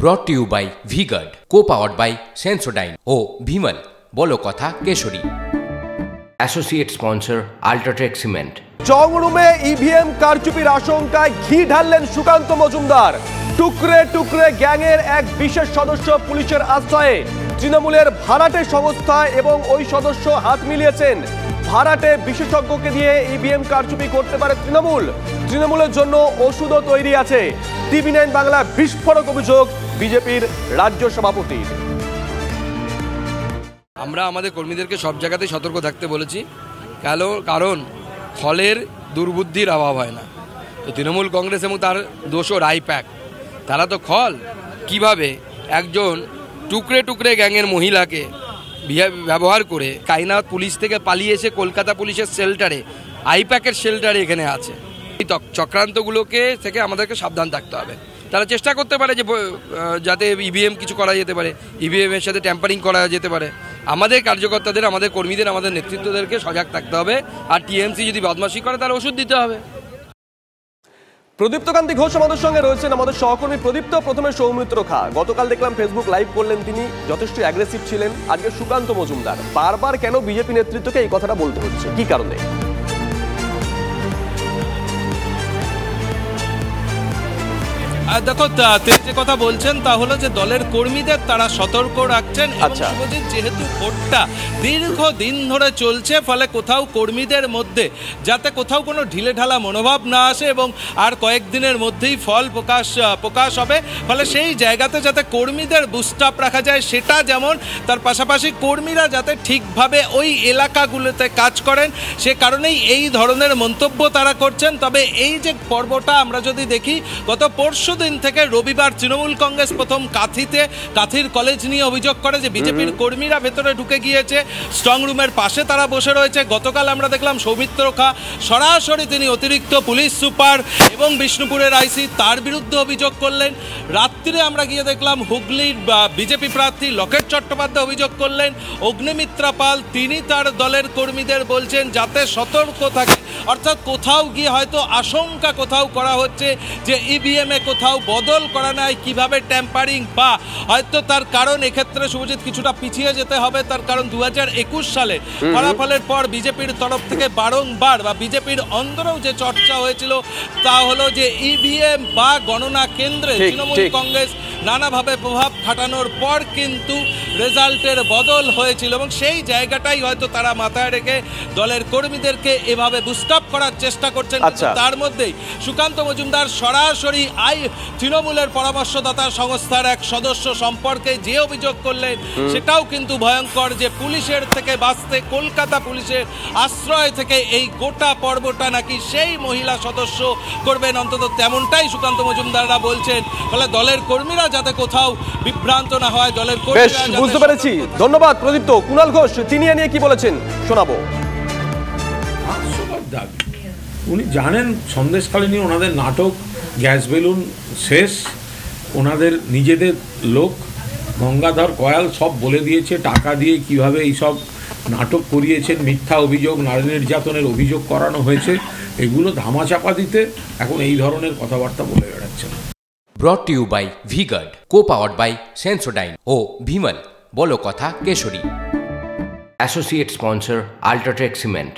Brought to you by V-Guard, co-powered by Sensodyne O Bhimal বলো কথা কেশরী। Associate sponsor Ultratech Cement। চংরুমে EVM কারচুপির আশঙ্কায় ঘি ঢাললেন সুকান্ত মজুমদার। টুকরে টুকরে গ্যাংয়ের এক বিশেষ সদস্য পুলিশের আশ্রয়ে তৃণমূলের ভাড়াটে সংস্থা এবং ওই সদস্য হাত মিলিয়েছেন। ভাড়াটে বিশেষজ্ঞকে দিয়ে ইভিএম কারচুপি করতে পারে তৃণমূলের জন্য ওষুধও তৈরি আছে। টিভি 9 বাংলা বিস্ফোরক অভিযোগ বিজেপির রাজ্য সভাপতির। আমরা আমাদের কর্মীদেরকে সব জায়গাতে সতর্ক থাকতে বলেছি, কারণ ফলের দুর্বুদ্ধির অভাব হয় না। তো তৃণমূল কংগ্রেস এবং তার দোসর আইপ্যাক তারা তো খল কিভাবে একজন টুকরে টুকরে গ্যাংয়ের মহিলাকে ব্যবহার করে কাইনাত পুলিশ থেকে পালিয়ে এসে কলকাতা পুলিশের শেল্টারে আইপ্যাকের শেল্টারে এখানে আছে। এই চক্রান্তগুলোকে থেকে আমাদেরকে সাবধান থাকতে হবে। তারা চেষ্টা করতে পারে যে যাতে ইভিএম কিছু করা যেতে পারে, ইভিএমের সাথে ট্যাম্পারিং করা যেতে পারে। আমাদের কার্যকর্তাদের, আমাদের কর্মীদের, আমাদের নেতৃত্বদেরকে সজাগ থাকতে হবে। আর টিএমসি যদি বদমাশি করে তার ওষুধ দিতে হবে। প্রদীপ্তকান্তি ঘোষ আমাদের সঙ্গে রয়েছেন, আমাদের সহকর্মী প্রদীপ্ত। প্রথমে সৌমিত্র খা, গতকাল দেখলাম ফেসবুক লাইভ করলেন, তিনি যথেষ্ট অ্যাগ্রেসিভ ছিলেন। আজকে সুকান্ত মজুমদার, বারবার কেন বিজেপি নেতৃত্বকে এই কথাটা বলতে হচ্ছে, কি কারণে? দেখো, যে কথা বলছেন তা হলো যে দলের কর্মীদের তারা সতর্ক রাখছেন। যেহেতু ভোটটা দীর্ঘদিন ধরে চলছে, ফলে কোথাও কর্মীদের মধ্যে যাতে কোথাও কোনো ঢিলেঢালা মনোভাব না আসে এবং আর কয়েকদিনের মধ্যেই ফল প্রকাশ হবে, ফলে সেই জায়গাতে যাতে কর্মীদের বুস্ট আপ রাখা যায় সেটা যেমন, তার পাশাপাশি কর্মীরা যাতে ঠিকভাবে ওই এলাকাগুলোতে কাজ করেন, সে কারণেই এই ধরনের মন্তব্য তারা করছেন। তবে এই যে পর্বটা আমরা যদি দেখি, গত পরশু দিন থেকে রবিবার তৃণমূল কংগ্রেস প্রথম কাথির কলেজ নিয়ে অভিযোগ করে যে বিজেপির কর্মীরা ভেতরে ঢুকে গিয়েছে, স্ট্রং রুমের পাশে তারা বসে রয়েছে। গতকাল আমরা দেখলাম সৌমিত্র খা সরাসরি তিনি অতিরিক্ত পুলিশ সুপার এবং বিষ্ণুপুরের আইসি তার বিরুদ্ধে অভিযোগ করলেন। রাত্রিরে আমরা গিয়ে দেখলাম হুগলির বিজেপি প্রার্থী লকেট চট্টোপাধ্যায় অভিযোগ করলেন। অগ্নিমিত্রা পাল তিনি তার দলের কর্মীদের বলছেন যাতে সতর্ক থাকে, অর্থাৎ কোথাও গিয়ে হয়তো আশঙ্কা কোথাও করা হচ্ছে যে ইভিএমে কোথাও বদল করা নাই, কিভাবে ট্যাম্পারিং, বা হয়তো তার কারণ এক্ষেত্রে শুভজিৎ কিছুটা পিছিয়ে যেতে হবে। তার কারণ 2021 সালে ফলাফলের পর বিজেপির তরফ থেকে বারংবার বা বিজেপির অন্দরেও যে চর্চা হয়েছিল তা হলো যে ইভিএম বা গণনা কেন্দ্রে তৃণমূল কংগ্রেস নানাভাবে প্রভাব খাটানোর পর কিন্তু রেজাল্টের বদল হয়েছিল এবং সেই জায়গাটাই হয়তো তারা মাথায় রেখে দলের কর্মীদেরকে এভাবে বুস্ট আপ করার চেষ্টা করছেন। তার মধ্যেই সুকান্ত মজুমদার সরাসরি তৃণমূলের পরামর্শদাতা সংস্থার এক সদস্য সম্পর্কে যে অভিযোগ করলেন সেটাও কিন্তু ভয়ঙ্কর, যে পুলিশের থেকে বাঁচতে কলকাতা পুলিশের আশ্রয় থেকে এই গোটা পর্বটা নাকি সেই মহিলা সদস্য করবেন, অন্তত তেমনটাই সুকান্ত মজুমদাররা বলছেন। ফলে দলের কর্মীরা যাতে কোথাও বিভ্রান্ত না হয়, দলের কর্মীরা বুঝতে পেরেছি। ধন্যবাদ প্রদীপ্ত। কুণাল ঘোষ তিনি নিয়ে কি বলেছেন শোনাবো। উনি জানেন সন্দেশখালী নিয়ে ওনাদের নাটক গ্যাস বেলুন শেষ, ওনাদের নিজেদের লোক গঙ্গাধর কয়াল সব বলে দিয়েছে টাকা দিয়ে কিভাবে এইসব নাটক করিয়েছেন, মিথ্যা অভিযোগ, নারী নির্যাতনের অভিযোগ করানো হয়েছে, এগুলো ধামাচাপা দিতে এখন এই ধরনের কথাবার্তা বলে বেড়াচ্ছেন। Brought to you by V-Guard, co-powered by Sensodyne O Bhimal বলো কথা কেশরী। Associate sponsor Ultratech Cement।